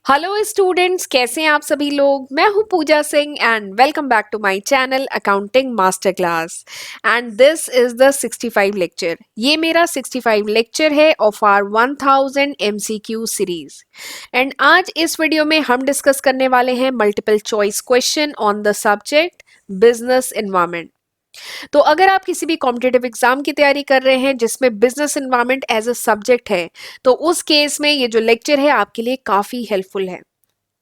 Hello students, कैसे हैं आप सभी लोग। मैं हूं Pooja Singh and welcome back to my channel accounting master class. And this is the 65 lecture. ये मेरा 65 लेक्चर है ऑफ आर 1000 एमसीक्यू सीरीज। एंड आज इस वीडियो में हम डिस्कस करने वाले हैं multiple choice question on the subject business environment. तो अगर आप किसी भी कॉम्पिटेटिव एग्जाम की तैयारी कर रहे हैं जिसमें business environment as a subject है, तो उस केस में ये जो लेक्चर है आपके लिए काफी हेल्पफुल है।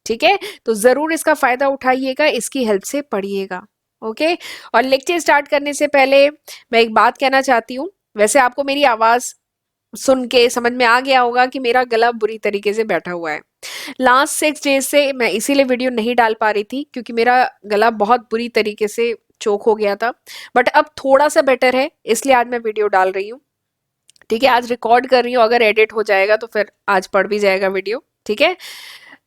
ठीक है, तो जरूर इसका फायदा उठाइएगा, इसकी हेल्प से पढ़िएगा। ओके। और लेक्चर स्टार्ट करने से पहले मैं एक बात कहना चाहती हूँ। वैसे आपको मेरी आवाज सुन के समझ में आ गया होगा कि मेरा गला बुरी तरीके से बैठा हुआ है। लास्ट 6 डेज से मैं इसीलिए वीडियो नहीं डाल पा रही थी क्योंकि मेरा गला बहुत बुरी तरीके से चोक हो गया था। बट अब थोड़ा सा बेटर है, इसलिए आज मैं वीडियो डाल रही हूँ। ठीक है, आज रिकॉर्ड कर रही हूँ, अगर एडिट हो जाएगा तो फिर आज पढ़ भी जाएगा वीडियो। ठीक है,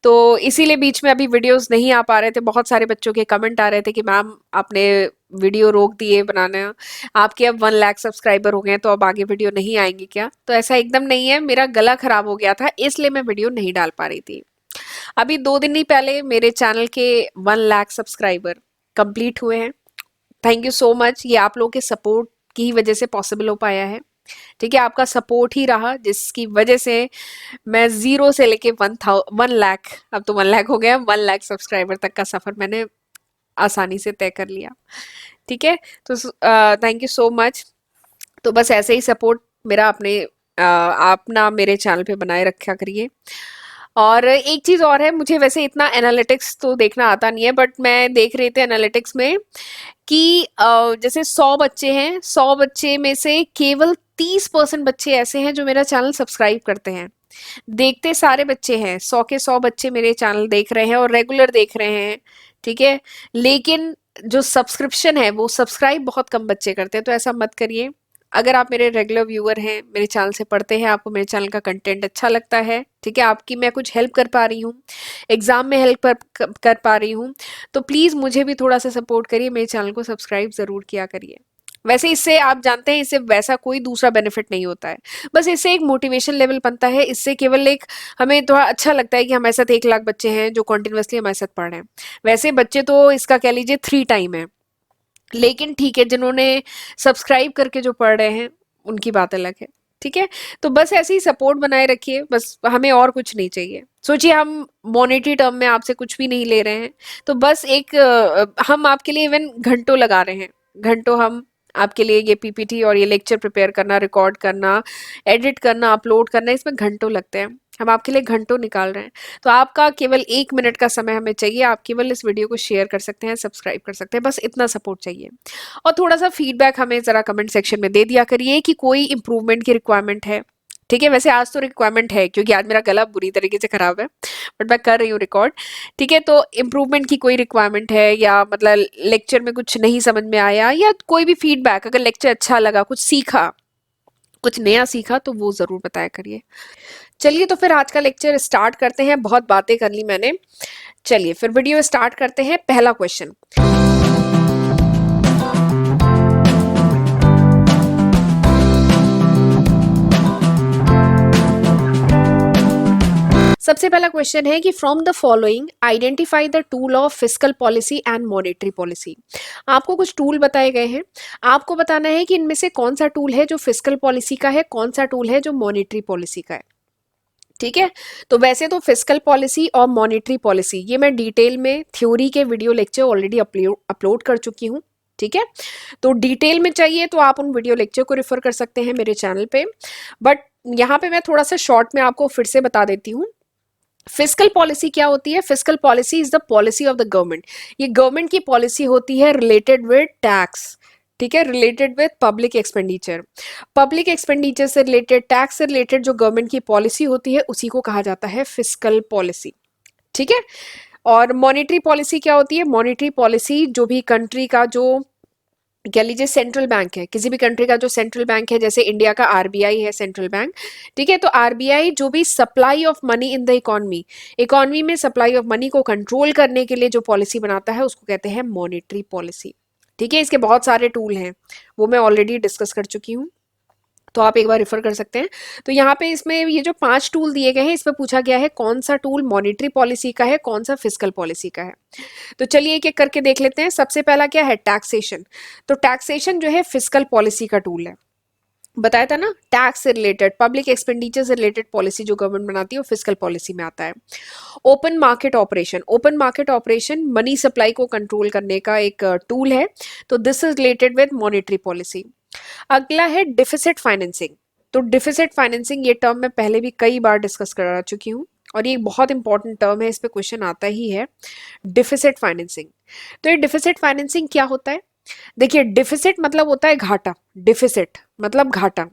तो इसीलिए बीच में अभी वीडियोस नहीं आ पा रहे थे। बहुत सारे बच्चों के कमेंट आ रहे थे कि मैम आपने वीडियो रोक दिए बनाना, आपके अब 1 लाख सब्सक्राइबर हो गए हैं तो अब आगे वीडियो नहीं आएंगी क्या। तो ऐसा एकदम नहीं है, मेरा गला खराब हो गया था इसलिए मैं वीडियो नहीं डाल पा रही थी। अभी 2 दिन ही पहले मेरे चैनल के 1 लाख सब्सक्राइबर कंप्लीट हुए हैं। थैंक यू सो मच, ये आप लोगों के सपोर्ट की वजह से पॉसिबल हो पाया है। ठीक है, आपका सपोर्ट ही रहा जिसकी वजह से मैं 0 से लेके 1 लाख, अब तो 1 लाख हो गया, 1 लाख सब्सक्राइबर तक का सफर मैंने आसानी से तय कर लिया। ठीक है, तो थैंक यू सो मच। तो बस ऐसे ही सपोर्ट मेरा आप ना मेरे चैनल पे बनाए रखा करिए। और एक चीज और है, मुझे वैसे इतना एनालिटिक्स तो देखना आता नहीं है, बट मैं देख रही थी एनालिटिक्स में कि जैसे 100 बच्चे हैं, 100 बच्चे में से केवल 30% बच्चे ऐसे हैं जो मेरा चैनल सब्सक्राइब करते हैं। देखते सारे बच्चे हैं, 100 के 100 बच्चे मेरे चैनल देख रहे हैं और रेगुलर देख रहे हैं। ठीक है, लेकिन जो सब्सक्रिप्शन है वो सब्सक्राइब बहुत कम बच्चे करते हैं। तो ऐसा मत करिए। अगर आप मेरे रेगुलर व्यूअर हैं, मेरे चैनल से पढ़ते हैं, आपको मेरे चैनल का कंटेंट अच्छा लगता है, ठीक है, आपकी मैं कुछ हेल्प कर पा रही हूँ, एग्जाम में हेल्प कर पा रही हूँ, तो प्लीज मुझे भी थोड़ा सा सपोर्ट करिए, मेरे चैनल को सब्सक्राइब जरूर किया करिए। वैसे इससे आप जानते हैं, इससे वैसा कोई दूसरा बेनिफिट नहीं होता है। बस इससे एक मोटिवेशन लेवल बनता है, इससे केवल एक हमें थोड़ा अच्छा लगता है कि हमारे साथ 1 लाख बच्चे हैं जो कॉन्टिन्यूसली हमारे साथ पढ़ रहे हैं। वैसे बच्चे तो इसका कह लीजिए 3 टाइम है, लेकिन ठीक है, जिन्होंने सब्सक्राइब करके जो पढ़ रहे हैं उनकी बात अलग है। ठीक है, तो बस ऐसे ही सपोर्ट बनाए रखिए, बस हमें और कुछ नहीं चाहिए। सोचिए हम मॉनेटरी टर्म में आपसे कुछ भी नहीं ले रहे हैं, तो बस एक हम आपके लिए इवन घंटों लगा रहे हैं, घंटों हम आपके लिए ये पीपीटी और ये लेक्चर प्रिपेयर करना, रिकॉर्ड करना, एडिट करना, अपलोड करना, इसमें घंटों लगते हैं। हम आपके लिए घंटों निकाल रहे हैं, तो आपका केवल 1 मिनट का समय हमें चाहिए। आप केवल इस वीडियो को शेयर कर सकते हैं, सब्सक्राइब कर सकते हैं, बस इतना सपोर्ट चाहिए। और थोड़ा सा फीडबैक हमें जरा कमेंट सेक्शन में दे दिया करिए कि कोई इंप्रूवमेंट की रिक्वायरमेंट है। ठीक है, वैसे आज तो रिक्वायरमेंट है क्योंकि आज मेरा गला बुरी तरीके से खराब है, बट मैं कर रही हूँ रिकॉर्ड। ठीक है, तो इम्प्रूवमेंट की कोई रिक्वायरमेंट है, या मतलब लेक्चर में कुछ नहीं समझ में आया, या कोई भी फीडबैक, अगर लेक्चर अच्छा लगा, कुछ सीखा, कुछ नया सीखा, तो वो जरूर बताया करिए। चलिए, तो फिर आज का लेक्चर स्टार्ट करते हैं। बहुत बातें कर ली मैंने, चलिए फिर वीडियो स्टार्ट करते हैं। पहला क्वेश्चन, सबसे पहला क्वेश्चन है कि from the following identify the tool of fiscal policy and monetary policy. आपको कुछ टूल बताए गए हैं, आपको बताना है कि इनमें से कौन सा टूल है जो फिस्कल पॉलिसी का है, कौन सा टूल है जो मॉनेटरी पॉलिसी का है। ठीक है, तो वैसे तो फिस्कल पॉलिसी और मॉनेटरी पॉलिसी ये मैं डिटेल में थ्योरी के वीडियो लेक्चर ऑलरेडी अपलोड कर चुकी हूँ। ठीक है, तो डिटेल में चाहिए तो आप उन वीडियो लेक्चर को रेफर कर सकते हैं मेरे चैनल पे, बट यहाँ पे मैं थोड़ा सा शॉर्ट में आपको फिर से बता देती हूँ। फिस्कल पॉलिसी क्या होती है? Fiscal policy is the policy of the government. ये गवर्नमेंट की पॉलिसी होती है रिलेटेड विद टैक्स। ठीक है, related with public expenditure. Public expenditure से रिलेटेड, टैक्स से रिलेटेड जो गवर्नमेंट की पॉलिसी होती है उसी को कहा जाता है फिस्कल पॉलिसी। ठीक है, और मॉनेटरी पॉलिसी क्या होती है? मॉनेटरी पॉलिसी जो भी कंट्री का जो कह लीजिए सेंट्रल बैंक है, किसी भी कंट्री का जो सेंट्रल बैंक है, जैसे इंडिया का आरबीआई है सेंट्रल बैंक। ठीक है, तो आरबीआई जो भी supply of money in the economy, economy में सप्लाई ऑफ मनी को कंट्रोल करने के लिए जो पॉलिसी बनाता है उसको कहते हैं मॉनेटरी पॉलिसी। ठीक है, इसके बहुत सारे टूल हैं, वो मैं ऑलरेडी डिस्कस कर चुकी हूँ। तो आप एक बार रेफर कर सकते हैं। तो यहाँ पे इसमें ये जो 5 टूल दिए गए हैं इसमें पूछा गया है कौन सा टूल मॉनेटरी पॉलिसी का है, कौन सा फिस्कल पॉलिसी का है। तो चलिए एक एक करके देख लेते हैं। सबसे पहला क्या है, टैक्सेशन। तो टैक्सेशन जो है फिस्कल पॉलिसी का टूल है। बताया था ना, टैक्स से रिलेटेड, पब्लिक एक्सपेंडिचर से रिलेटेड पॉलिसी जो गवर्नमेंट बनाती है वो फिस्कल पॉलिसी में आता है। Open market operation, open market operation money supply को कंट्रोल करने का एक टूल है, तो this is related with monetary policy. अगला है डिफिसिट फाइनेंसिंग। तो डिफिसिट फाइनेंसिंग ये टर्म मैं पहले भी कई बार डिस्कस करा चुकी हूँ और ये एक बहुत इंपॉर्टेंट टर्म है, इस पे क्वेश्चन आता ही है, डिफिसिट फाइनेंसिंग। तो ये डिफिसिट फाइनेंसिंग क्या होता है? देखिए डिफिसिट मतलब होता है घाटा, डिफिसिट मतलब घाटा,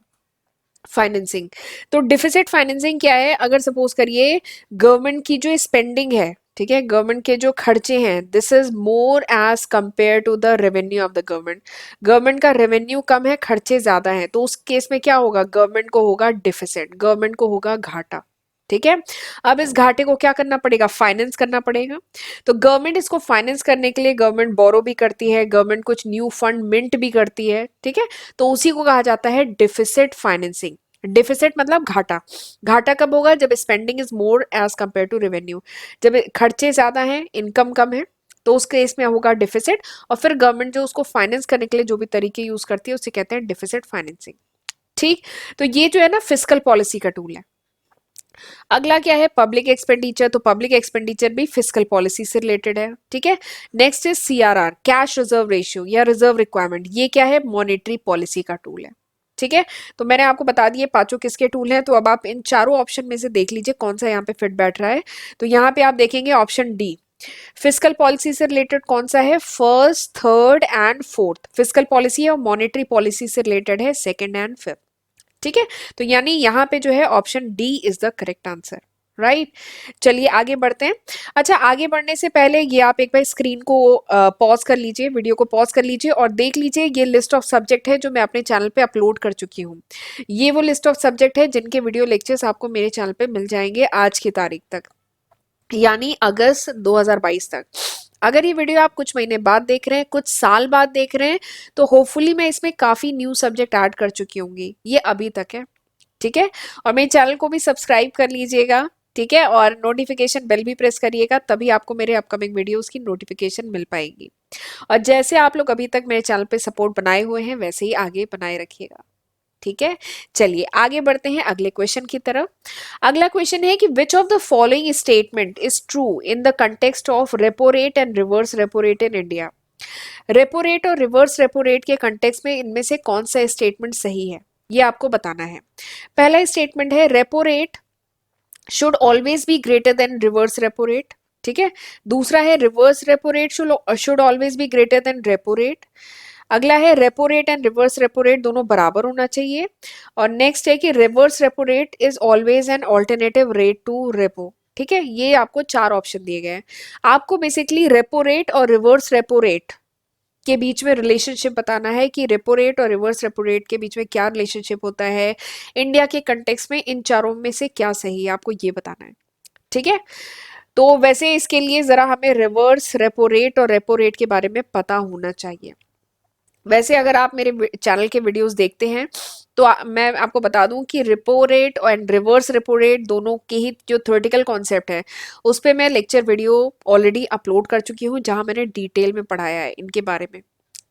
फाइनेंसिंग। तो डिफिसिट फाइनेंसिंग क्या है? अगर सपोज करिए गवर्नमेंट की जो स्पेंडिंग है, ठीक है, गवर्नमेंट के जो खर्चे हैं, this is more as compare to the revenue of the government. Government का रेवेन्यू कम है, खर्चे ज्यादा हैं, तो उस केस में क्या होगा? गवर्नमेंट को होगा डिफिसिट, गवर्नमेंट को होगा घाटा। ठीक है, अब इस घाटे को क्या करना पड़ेगा? फाइनेंस करना पड़ेगा। तो गवर्नमेंट इसको फाइनेंस करने के लिए गवर्नमेंट बोरो भी करती है, गवर्नमेंट कुछ न्यू फंड मिंट भी करती है। ठीक है, तो उसी को कहा जाता है डिफिसिट फाइनेंसिंग। डिफिसिट मतलब घाटा। घाटा कब होगा? जब spending is more as compare to revenue, जब खर्चे ज्यादा हैं, इनकम कम है, तो उस केस में होगा डिफिसिट। और फिर गवर्नमेंट जो उसको फाइनेंस करने के लिए जो भी तरीके यूज करती है उसे कहते हैं डिफिसिट फाइनेंसिंग। ठीक, तो ये जो है ना फिस्कल पॉलिसी का टूल है। अगला क्या है? Public expenditure. तो पब्लिक एक्सपेंडिचर भी फिस्कल पॉलिसी से रिलेटेड है। ठीक है, next is CRR, cash reserve ratio या रिजर्व रिक्वायरमेंट। ये क्या है? मॉनेटरी पॉलिसी का टूल है। ठीक है, तो मैंने आपको बता दिए पांचों किसके टूल हैं। तो अब आप इन चारों ऑप्शन में से देख लीजिए कौन सा यहाँ पे फिट बैठ रहा है। तो यहाँ पे आप देखेंगे ऑप्शन डी, फिस्कल पॉलिसी से रिलेटेड कौन सा है? First, third and fourth fiscal policy है, और मॉनेटरी पॉलिसी से रिलेटेड है सेकंड एंड फिफ्थ। ठीक है, तो यानी यहाँ पे जो है option D is the correct answer, right. चलिए आगे बढ़ते हैं। अच्छा, आगे बढ़ने से पहले ये आप एक बार स्क्रीन को पॉज कर लीजिए, वीडियो को पॉज कर लीजिए और देख लीजिए ये लिस्ट ऑफ सब्जेक्ट है जो मैं अपने चैनल पे अपलोड कर चुकी हूँ। ये वो लिस्ट ऑफ सब्जेक्ट है जिनके वीडियो लेक्चर्स आपको मेरे चैनल पे मिल जाएंगे आज की तारीख तक, यानी अगस्त 2022 तक। अगर ये वीडियो आप कुछ महीने बाद देख रहे हैं, कुछ साल बाद देख रहे हैं, तो होपफुली मैं इसमें काफी न्यू सब्जेक्ट ऐड कर चुकी होंगी। ये अभी तक है, ठीक है। और मेरे चैनल को भी सब्सक्राइब कर लीजिएगा, ठीक है, और नोटिफिकेशन बेल भी प्रेस करिएगा, तभी आपको मेरे अपकमिंग वीडियोस की नोटिफिकेशन मिल पाएगी। और जैसे आप लोग अभी तक मेरे चैनल पे सपोर्ट बनाए हुए हैं वैसे ही आगे बनाए रखिएगा, ठीक है। चलिए आगे बढ़ते हैं अगले क्वेश्चन की तरफ। अगला क्वेश्चन है कि which of the following statement is true in the context of repo rate and reverse repo rate in India. Repo rate और रिवर्स रेपो रेट के कंटेक्स्ट में इनमें से कौन सा स्टेटमेंट सही है, ये आपको बताना है। पहला स्टेटमेंट है repo rate should always be greater than reverse repo rate, ठीक है। दूसरा है reverse repo rate should always be greater than repo rate. अगला है repo rate and reverse repo rate दोनों बराबर होना चाहिए। और नेक्स्ट है कि reverse repo rate is always an alternative rate to repo, ठीक है। ये आपको चार ऑप्शन दिए गए हैं। आपको बेसिकली रेपो रेट और रिवर्स रेपो रेट के बीच में रिलेशनशिप बताना है कि रेपो रेट और रिवर्स रेपो रेट के बीच में क्या रिलेशनशिप होता है, इंडिया के कंटेक्स्ट में इन चारों में से क्या सही है, आपको ये बताना है, ठीक है। तो वैसे इसके लिए जरा हमें रिवर्स रेपो रेट और रेपो रेट के बारे में पता होना चाहिए। वैसे अगर आप मेरे चैनल के वीडियोस देखते हैं तो मैं आपको बता दूं कि रेपो रेट और रिवर्स रेपो रेट दोनों के ही जो थ्योरेटिकल कॉन्सेप्ट है उस पे मैं लेक्चर वीडियो ऑलरेडी अपलोड कर चुकी हूँ जहां मैंने डिटेल में पढ़ाया है इनके बारे में,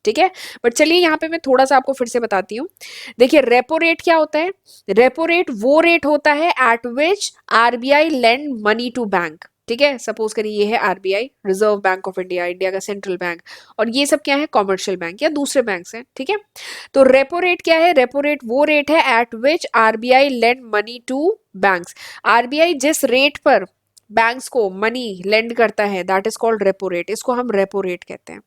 ठीक है। बट चलिए यहाँ पे मैं थोड़ा सा आपको फिर से बताती हूँ। देखिए रेपो रेट क्या होता है? रेपो रेट वो रेट होता है at which RBI lend money to bank, ठीक है। सपोज करिए ये है RBI, reserve bank of India, India का सेंट्रल बैंक, और ये सब क्या है? कॉमर्शियल बैंक या दूसरे बैंक्स हैं, ठीक है। तो रेपो रेट क्या है? रेपो रेट वो रेट है at which RBI lend money to banks. RBI जिस रेट पर बैंक्स को मनी लेंड करता है that is called repo rate, इसको हम रेपो रेट कहते हैं,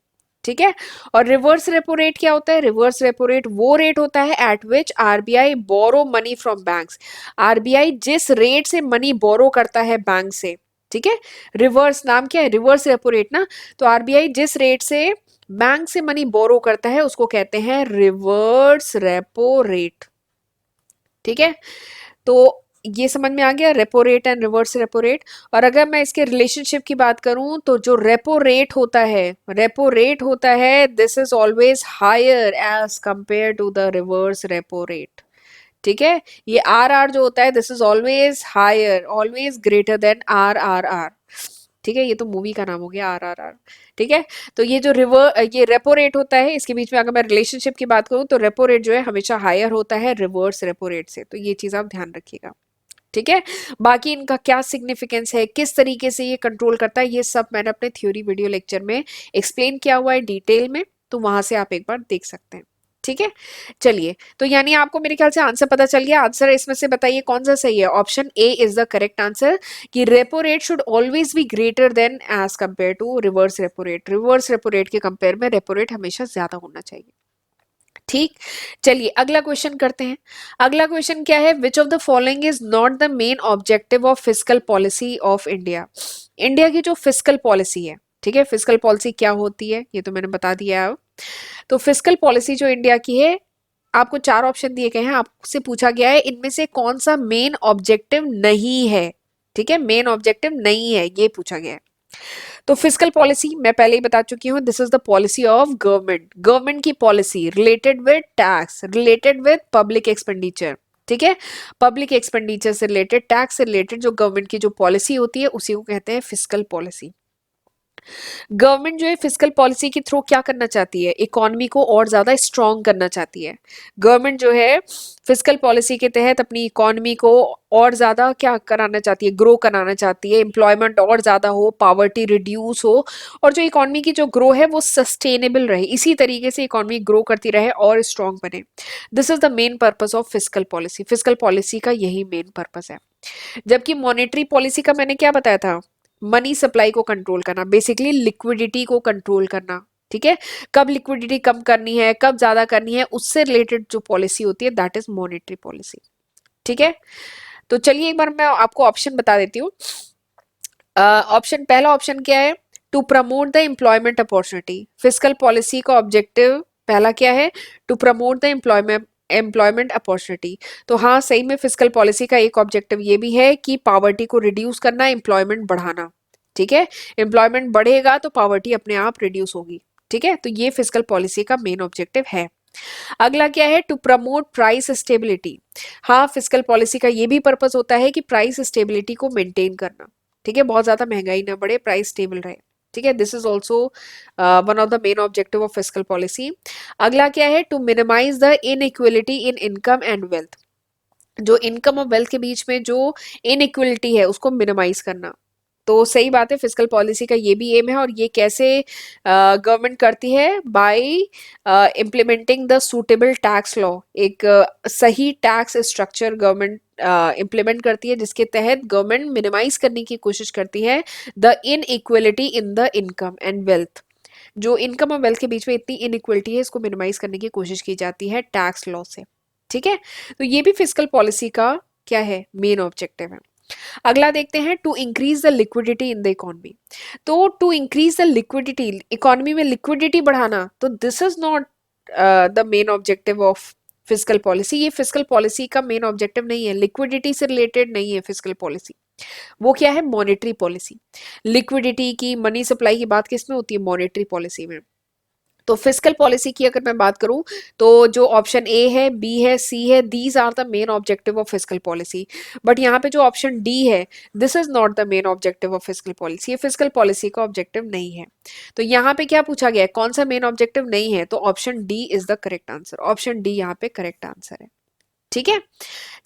ठीक है। और रिवर्स रेपो रेट क्या होता है? रिवर्स रेपो रेट वो रेट होता है at which RBI borrow money from banks. RBI जिस रेट से मनी बोरो करता है बैंक से, ठीक है। रिवर्स नाम क्या है? रिवर्स रेपो रेट ना। तो आरबीआई जिस रेट से बैंक से मनी बोरो करता है उसको कहते हैं रिवर्स रेपो रेट, ठीक है। तो ये समझ में आ गया repo rate and reverse repo rate. और अगर मैं इसके रिलेशनशिप की बात करूं तो जो रेपो रेट होता है, रेपो रेट होता है this is always higher as compare to the reverse repo rate, ठीक है, ये आर आर जो होता है this is always higher, always greater than R R R. ठीक है, ये तो मूवी का नाम हो गया आर आर आर। ठीक है, तो ये जो ये रेपो रेट होता है, इसके बीच में अगर मैं रिलेशनशिप की बात करूं तो रेपो रेट जो है हमेशा हायर होता है रिवर्स रेपो रेट से, तो ये चीज आप ध्यान रखिएगा। ठीक है, बाकी इनका क्या सिग्निफिकेंस है, किस तरीके से ये कंट्रोल करता है, ये सब मैंने अपने थ्योरी वीडियो लेक्चर में एक्सप्लेन किया हुआ है डिटेल में, तो वहां से आप एक बार देख सकते हैं। ठीक है, चलिए, तो यानी आपको मेरे ख्याल से आंसर पता चल गया। आंसर इसमें से बताइए कौन सा सही है। Option A is the correct answer, कि repo rate should always be greater than as compare to reverse repo rate. Reverse repo rate के कंपेयर में रेपो रेट हमेशा ज्यादा होना चाहिए। ठीक, चलिए अगला क्वेश्चन करते हैं। अगला क्वेश्चन क्या है, which of the following is not the main objective of fiscal policy of India. India की जो फिस्कल पॉलिसी है, ठीक है, फिस्कल पॉलिसी क्या होती है ये तो मैंने बता दिया है। तो फिस्कल पॉलिसी जो इंडिया की है, आपको चार ऑप्शन दिए गए हैं, आपसे पूछा गया है इनमें से कौन सा मेन ऑब्जेक्टिव नहीं है। ठीक है, मेन ऑब्जेक्टिव नहीं है ये पूछा गया है। तो फिस्कल पॉलिसी मैं पहले ही बता चुकी हूँ, this is the policy of government, government की policy related with tax, related with public expenditure. ठीक है, पब्लिक एक्सपेंडिचर से रिलेटेड, टैक्स से रिलेटेड जो गवर्नमेंट की जो पॉलिसी होती है उसी को कहते हैं फिस्कल पॉलिसी। गवर्नमेंट जो है फिस्कल पॉलिसी के थ्रू क्या करना चाहती है, इकोनॉमी को और ज्यादा स्ट्रॉन्ग करना चाहती है। गवर्नमेंट जो है फिस्कल पॉलिसी के तहत अपनी इकोनॉमी को और ज्यादा क्या कराना चाहती है, ग्रो कराना चाहती है, एम्प्लॉयमेंट और ज्यादा हो, पावर्टी रिड्यूस हो, और जो इकोनॉमी की जो ग्रो है वो सस्टेनेबल रहे, इसी तरीके से इकोनॉमी ग्रो करती रहे और स्ट्रॉन्ग बने। This is the main purpose of fiscal policy, fiscal policy का यही मेन पर्पस है। जबकि मॉनेटरी पॉलिसी का मैंने क्या बताया था, मनी सप्लाई को कंट्रोल करना, बेसिकली लिक्विडिटी को कंट्रोल करना। ठीक है, कब लिक्विडिटी कम करनी है, कब ज्यादा करनी है, उससे रिलेटेड जो पॉलिसी होती है दैट इज मॉनेटरी पॉलिसी। ठीक है, तो चलिए एक बार मैं आपको ऑप्शन बता देती हूँ। ऑप्शन पहला ऑप्शन क्या है, to promote the employment opportunity. Fiscal policy का ऑब्जेक्टिव पहला क्या है, to promote the employment opportunity. तो हाँ, सही में फिस्कल पॉलिसी का एक ऑब्जेक्टिव ये भी है कि पावर्टी को रिड्यूस करना, एम्प्लॉयमेंट बढ़ाना। ठीक है, एम्प्लॉयमेंट बढ़ेगा तो पावर्टी अपने आप रिड्यूस होगी। ठीक है, तो ये फिस्कल पॉलिसी का मेन ऑब्जेक्टिव है। अगला क्या है, टू प्रमोट प्राइस स्टेबिलिटी। हाँ, फिस्कल पॉलिसी का ये भी पर्पस होता है कि प्राइस स्टेबिलिटी को मेंटेन करना। ठीक है, बहुत ज्यादा महंगाई ना बढ़े, प्राइस स्टेबल रहे। ठीक है, this is also one of the main objective of fiscal policy. अगला क्या है, to minimize the inequality in income and wealth. जो इनकम और वेल्थ के बीच में जो इनइक्वलिटी है उसको मिनिमाइज करना। तो सही बात है, फिस्कल पॉलिसी का ये भी एम है, और ये कैसे गवर्नमेंट करती है, bye implementing the suitable tax law. एक सही टैक्स स्ट्रक्चर गवर्नमेंट इम्प्लीमेंट करती है, जिसके तहत गवर्नमेंट मिनिमाइज करने की कोशिश करती है the inequality in the income and wealth. जो इनकम और वेल्थ के बीच में इतनी इनइक्वलिटी है, इसको मिनिमाइज करने की कोशिश की जाती है टैक्स लॉ से। ठीक है, तो ये भी फिस्कल पॉलिसी का क्या है, मेन ऑब्जेक्टिव है। अगला देखते हैं, to increase the liquidity in the economy. तो to increase the liquidity, economy में लिक्विडिटी बढ़ाना, तो this is not the main objective of fiscal policy. ये फिस्कल पॉलिसी का मेन ऑब्जेक्टिव नहीं है, लिक्विडिटी से रिलेटेड नहीं है फिस्कल पॉलिसी। वो क्या है, मॉनेटरी पॉलिसी। लिक्विडिटी की, मनी सप्लाई की बात किसमें होती है, मॉनेटरी पॉलिसी में। तो फिस्कल पॉलिसी की अगर मैं बात करूं, तो जो ऑप्शन ए है, बी है, सी है, these are the main objective of fiscal policy. But यहाँ पे जो ऑप्शन डी है, this is not the main objective of fiscal policy, ये फिस्कल पॉलिसी का ऑब्जेक्टिव नहीं है। तो यहाँ पे क्या पूछा गया है, कौन सा मेन ऑब्जेक्टिव नहीं है, तो option D is the correct answer. Option D यहाँ पे करेक्ट आंसर है। ठीक है,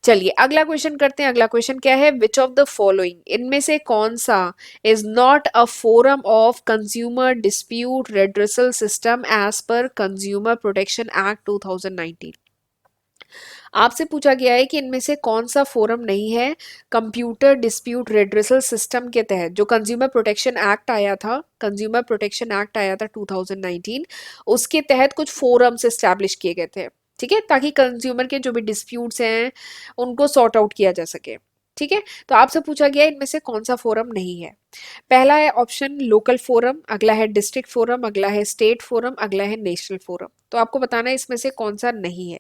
चलिए अगला क्वेश्चन करते हैं। अगला क्वेश्चन क्या है, विच ऑफ द फॉलोइंग, इनमें से कौन सा is not a forum of consumer dispute redressal system as per consumer protection act 2019। आपसे पूछा गया है कि इनमें से कौन सा फोरम नहीं है कंप्यूटर डिस्प्यूट रेड्रेसल सिस्टम के तहत। जो कंज्यूमर प्रोटेक्शन एक्ट आया था, कंज्यूमर प्रोटेक्शन एक्ट आया था 2019, उसके तहत कुछ फोरम्स एस्टैब्लिश किए गए थे। ठीक है, ताकि कंज्यूमर के जो भी डिस्प्यूट्स हैं उनको सॉर्ट आउट किया जा सके। ठीक है, तो आपसे पूछा गया इनमें से कौन सा फोरम नहीं है। पहला है ऑप्शन लोकल फोरम, अगला है डिस्ट्रिक्ट फोरम, अगला है स्टेट फोरम, अगला है नेशनल फोरम। तो आपको बताना है इसमें से कौन सा नहीं है।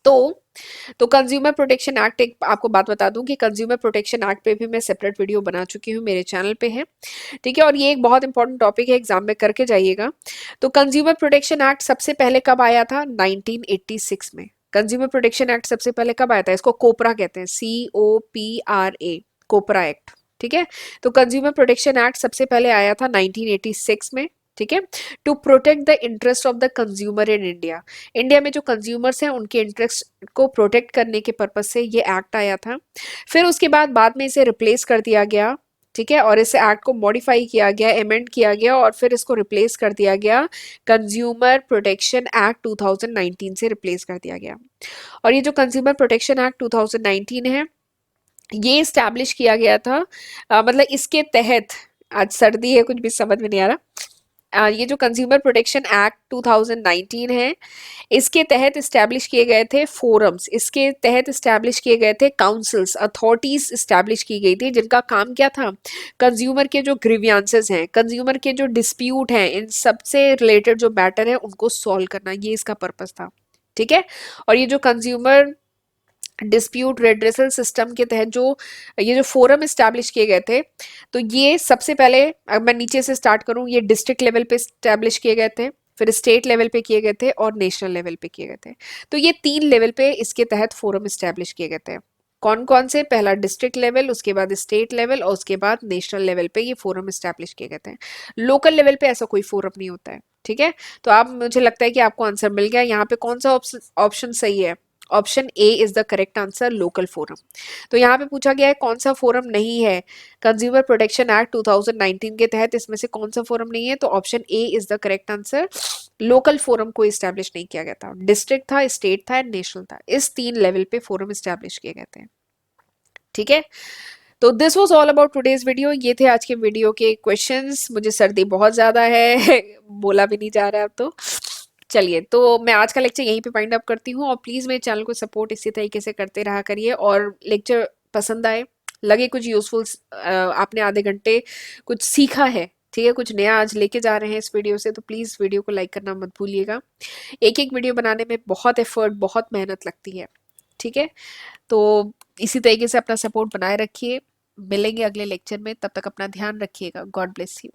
तो कंज्यूमर प्रोटेक्शन एक्ट, एक आपको बात बता दूं कि कंज्यूमर प्रोटेक्शन एक्ट पे भी मैं सेपरेट वीडियो बना चुकी हूँ, मेरे चैनल पे है। ठीक है, और ये एक बहुत इंपॉर्टेंट टॉपिक है, एग्जाम में करके जाइएगा। तो कंज्यूमर प्रोटेक्शन एक्ट सबसे पहले कब आया था, 1986 में। कंज्यूमर प्रोटेक्शन एक्ट सबसे पहले कब आया था? इसको कोपरा कहते हैं, COPRA, कोपरा एक्ट। ठीक है, तो कंज्यूमर प्रोटेक्शन एक्ट सबसे पहले आया था 1986 में। ठीक है, to protect the interest of the consumer in India. India में जो कंज्यूमर्स हैं उनके इंटरेस्ट को प्रोटेक्ट करने के पर्पज से ये एक्ट आया था। फिर उसके बाद में इसे रिप्लेस कर दिया गया। ठीक है, और इस एक्ट को मॉडिफाई किया गया, अमेंड किया गया, और फिर इसको रिप्लेस कर दिया गया कंज्यूमर प्रोटेक्शन एक्ट 2019 से रिप्लेस कर दिया गया। और ये जो कंज्यूमर प्रोटेक्शन एक्ट 2019 है, ये इस्टेब्लिश किया गया था, मतलब इसके तहत, आज सर्दी है कुछ भी समझ में नहीं आ रहा, ये जो कंज्यूमर प्रोटेक्शन एक्ट 2019 है, इसके तहत इस्टेब्लिश किए गए थे फोरम्स, इसके तहत इस्टेब्लिश किए गए थे काउंसिल्स, अथॉरिटीज इस्टेब्लिश की गई थी, जिनका काम क्या था? कंज्यूमर के जो ग्रीवियंसेस हैं, कंज्यूमर के जो डिस्प्यूट हैं, इन सबसे रिलेटेड जो मैटर है उनको सॉल्व करना, ये इसका पर्पस था। ठीक है, और ये जो कंज्यूमर डिस्प्यूट रेड्रेसल सिस्टम के तहत जो ये जो फोरम इस्टेब्लिश किए गए थे, तो ये सबसे पहले, अगर मैं नीचे से स्टार्ट करूं, ये डिस्ट्रिक्ट लेवल पे इस्टेब्लिश किए गए थे, फिर स्टेट लेवल पे किए गए थे, और नेशनल लेवल पे किए गए थे। तो ये 3 लेवल पे इसके तहत फोरम इस्टेब्लिश किए गए थे। कौन कौन से? पहला डिस्ट्रिक्ट लेवल, उसके बाद स्टेट लेवल, और उसके बाद नेशनल लेवल पे ये फोरम इस्टेब्लिश किए गए थे। लोकल लेवल पे ऐसा कोई फोरम नहीं होता है। ठीक है, तो आप, मुझे लगता है कि आपको आंसर मिल गया। यहाँ पे कौन सा ऑप्शन सही है? Option A is the correct answer, local forum. तो यहाँ पे पूछा गया है कौन सा फोरम नहीं है कंज्यूमर प्रोटेक्शन एक्ट 2019 के तहत, इसमें से कौन सा फोरम नहीं है? तो option A is the correct answer, local forum को इस्टेब्लिश नहीं किया गया था। डिस्ट्रिक्ट था, स्टेट था, नेशनल था, इस 3 लेवल पे फोरम इस्टेब्लिश किए गए थे। ठीक है, तो this was all about today's video. ये थे आज के वीडियो के क्वेश्चंस। मुझे सर्दी बहुत ज़्यादा है बोला भी नहीं जा रहा है अब तो। चलिए, तो मैं आज का लेक्चर यहीं पे फाइंड अप करती हूँ, और प्लीज़ मेरे चैनल को सपोर्ट इसी तरीके से करते रहा करिए। और लेक्चर पसंद आए, लगे कुछ यूजफुल, आपने आधे घंटे कुछ सीखा है, ठीक है, कुछ नया आज लेके जा रहे हैं इस वीडियो से, तो प्लीज़ वीडियो को लाइक करना मत भूलिएगा। एक एक वीडियो बनाने में बहुत एफर्ट, बहुत मेहनत लगती है। ठीक है, तो इसी तरीके से अपना सपोर्ट बनाए रखिए। मिलेंगे अगले लेक्चर में, तब तक अपना ध्यान रखिएगा। God bless you.